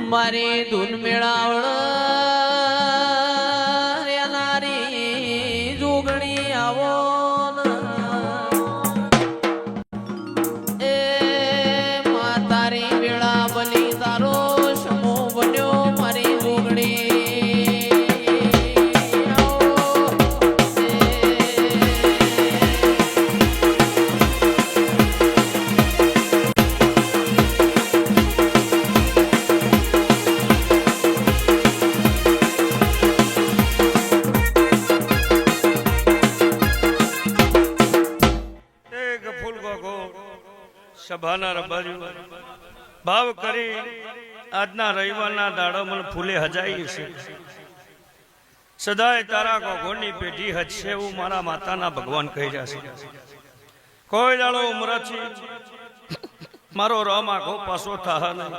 મારી ધૂન મેળાવળ નારી જોગણી આવો એ માતારી વેળા બની તારો સમો બન્યો મારી જોગણી સભાના રબાર્યું ભાવ કરી આજના રવિવારના દાડો મને ફૂલે હજાઈ છે સદાય તારા ગોગોની પેઢી હજશે એવું મારા માતાના ભગવાન કહી જશે કોઈ દાડો ઉમરાથી મારો રામ આખો પાસો થાહ નહીં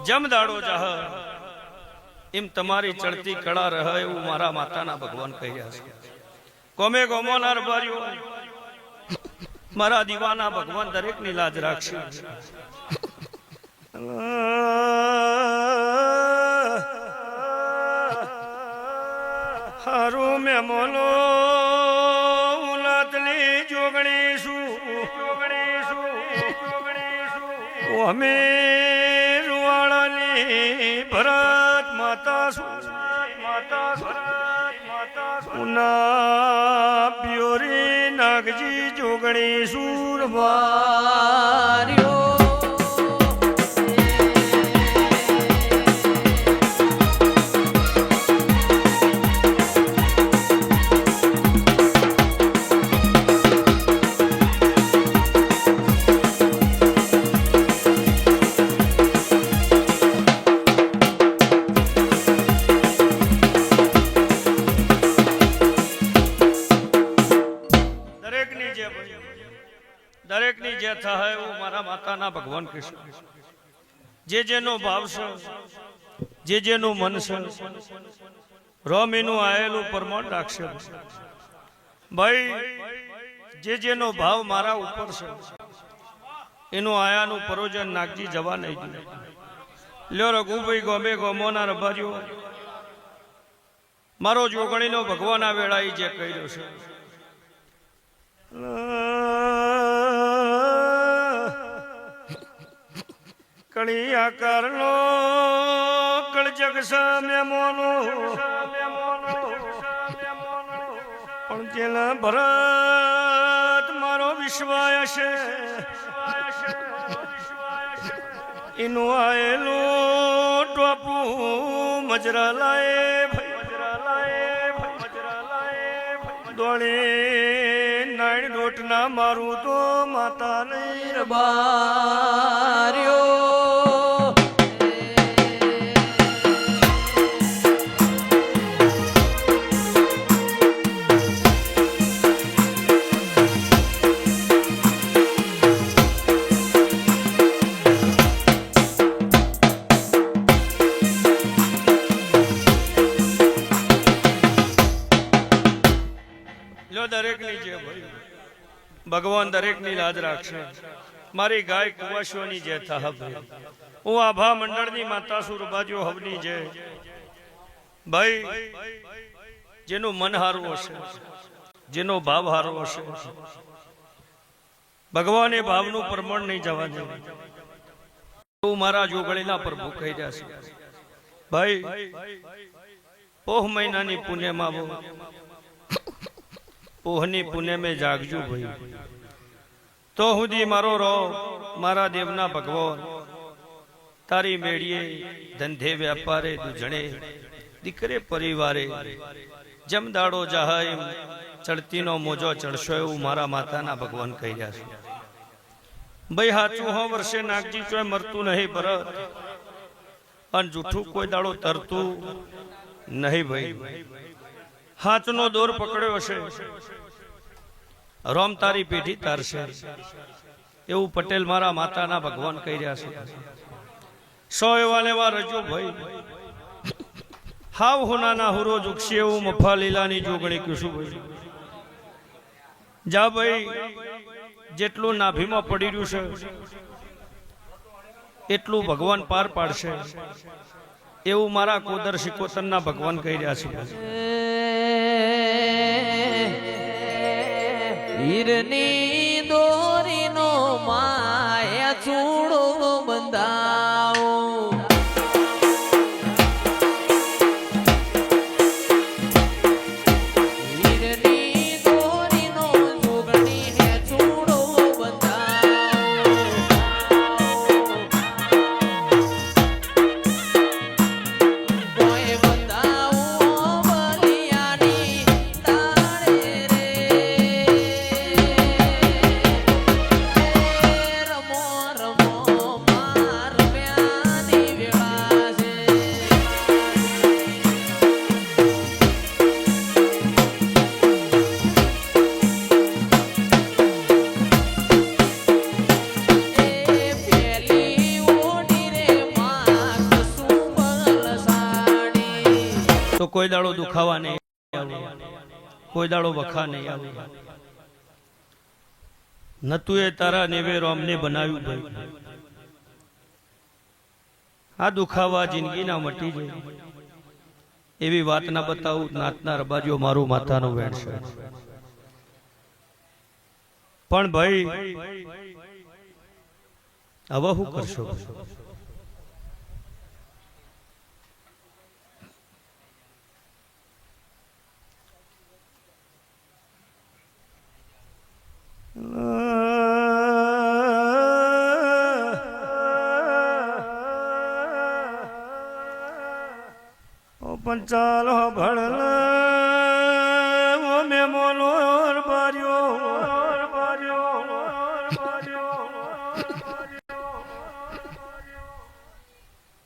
જમ દાડો જાહ એમ તમારી ચડતી કળા રહે એવું મારા માતાના ભગવાન કહી જશે કોમે ગોમોના રબાર્યું મારા દીવાના ભગવાન દરેક ની લાજ રાખશે હારું મેં મોનો ઉલાતલી જોગણીશું અમે રૂવાળાની ભરત માતા ઉના પિયોરી નાગજી જોગણી સુરવાર્યો દરેકની જે થાય એવું મારા માતાના ભગવાન કૃષ્ણ જે જેનો ભાવ છે જે જેનું મન છે રોમ એનું આયેલું પ્રમાણ રાખશે ભાઈ જે જેનો ભાવ મારા ઉપર છે એનું આયાનું પરોજન નાગજી જવા નહીં દે લ્યો રઘુભાઈ ગોમે ગોમોના રબાર્યો મારો જોગણીનો ભગવાન આ વેળા જે કહ્યો છે કળી આકારનો કળ જગ સામે મોનો પણ જેના ભરત મારો વિશ્વાય છે એનું આયેલું ટોપું મજરા લાય દોડે નાણ રોટના મારું તો માતા નહીં રબાર્યો ભગવાન દરેક ની લાજ રાખશે મારી ગાય કુવાશોની જે થાહ હું આભા મંડળની માતા સુરબાજો હવની જે ભાઈ જેનું મન હારું હશે જેનો ભાવ હારો હશે ભગવાન એ ભાવનું પ્રમાણ નહીં જવા દે હું મારા જોગળીના પ્રભુ કહી જશે ભાઈ પોહ મહિનાની પુણ્યમાં પોહની પુણે મેં જાગજુ ભાઈ તો સુધી મારો રો મારા દેવના ભગવાન તારી મેળીએ ધંધે વ્યાપારે દુજણે દીકરે પરિવારે જેમ દાડો જહાય ચડતીનો મોજો ચડશો એવું મારા માતાના ભગવાન કહી રહ્યા છે ભાઈ હાચું હો વર્ષે નાગજી ચોય મરતું નહીં ભરત અને જૂઠું કોઈ દાડો તરતું નહીં ભાઈ હાથનો દોર પકડ્યો હશે રોમ તારી પેઢી તારશે એવું પટેલ મારા માતાના ભગવાન કહી રહ્યા છે સો એવા લેવા રજો ભાઈ હાવ હોનાના હુરો જુક્ષી એવું મફા લીલાની જોગણી કીશું ભાઈ જા ભાઈ જેટલું નાભીમાં પડી રહ્યું છે એટલું ભગવાન પાર પાડશે એવું મારા કોદર શિકોતરના ભગવાન કહી રહ્યા છે. હીરની દોરીનો માયા ચૂડો બંધાવો તો કોઈ દાડો દુખાવા નહીં આવે, કોઈ દાડો વખા નહીં આવે. નતું એ તારા નેવેરો અમને બનાવ્યું ભાઈ. આ દુખાવા જિંદગીના મટી જાય એવી વાત ના બતાવું. નાતના રબાજીઓ મારું માથાનું વેણ છે. પણ ભાઈ હવે શું કરશો? પંચાલો ભણલ મેં મોનો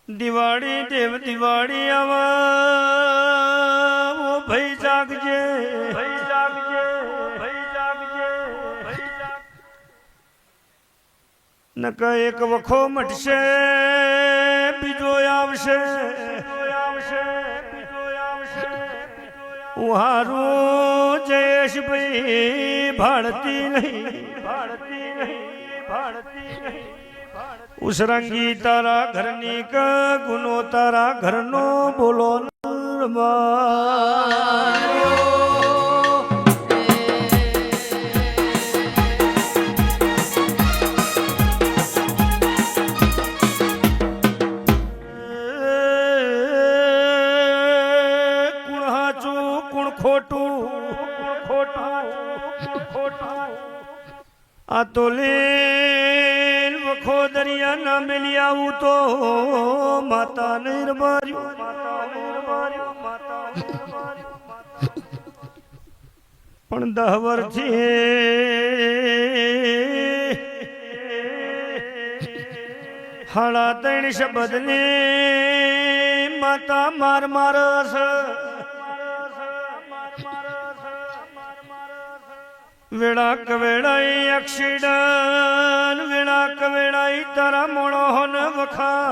દિવાળી દેવ દિવાળી આવા ભાઈ જાગજે, ભાઈ જાગજે, ભાઈ જાગજે. નક એક વખો મટશે બીજો આવશે, હારું જયેશ ભાઈ ભાડતી નહીં, ભાડતી નહીં, ભાડતી નહીં. ઉસરંગી તારા ઘરની ક ગુનો તારા ઘરનો બોલો આ તો લેન વખો દરિયા ના મેલી આવું તો માતા નિર્માર્યું. પણ 10 વર્ષથી હાડા 3 શબ્દ ને માતા માર મારસ. વેળા કવેળાઈ એક્સિડન્ટ, વેળા કવેળાઈ તારા મોણો હોન વખા.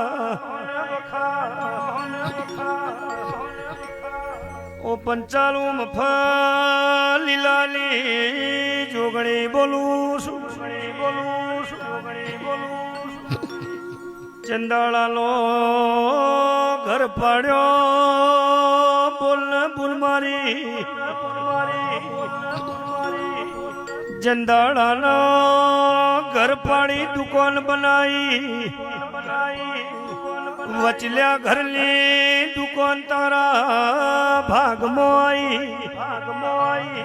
ઓ પંચાલું મફા લીલાલી જોગણી બોલું છું, બોલું છું, બોલું. ચંદાળાનો ઘર પાડ્યો બોલ ને ભૂલ મારી. જંદાળાનો ઘર પાડી દુકાન બનાવી, વચલ્યા ઘરની દુકાન તારા ભાગમાં આવી.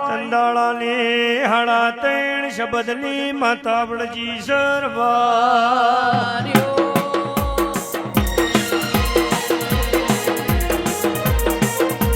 ચંદાળાની હાડા 3 શબ્દની માતા વડજી સરવા.